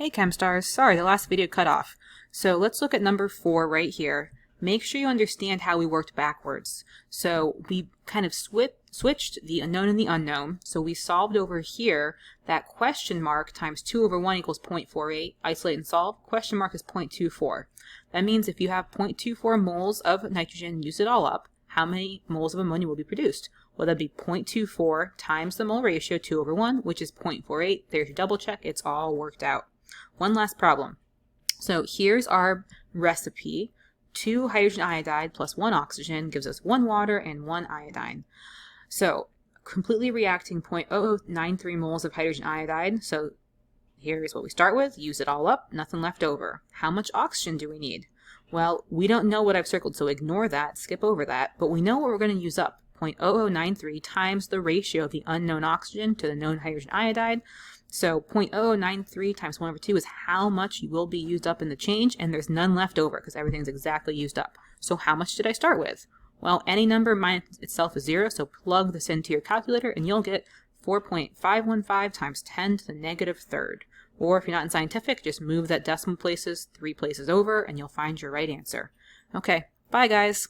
Hey ChemStars, sorry the last video cut off. So let's look at number 4 right here. Make sure you understand how we worked backwards. So we kind of switched the unknown and the unknown. So we solved over here that question mark times 2 over 1 equals 0.48. Isolate and solve. Question mark is 0.24. That means if you have 0.24 moles of nitrogen, use it all up, how many moles of ammonia will be produced? Well, that'd be 0.24 times the mole ratio, 2 over 1, which is 0.48. There's your double check. It's all worked out. One last problem. So here's our recipe. 2 hydrogen iodide plus 1 oxygen gives us 1 water and 1 iodine. So completely reacting 0.0093 moles of hydrogen iodide. So here's what we start with. Use it all up. Nothing left over. How much oxygen do we need? Well, we don't know what I've circled, so ignore that, skip over that, but we know what we're going to use up. 0.0093 times the ratio of the unknown oxygen to the known hydrogen iodide. So 0.0093 times 1 over 2 is how much will be used up in the change, and there's none left over because everything's exactly used up. So how much did I start with? Well, any number minus itself is 0, so plug this into your calculator and you'll get 4.515 times 10 to the negative third. Or if you're not in scientific, just move that decimal places 3 places over and you'll find your right answer. Okay, bye guys.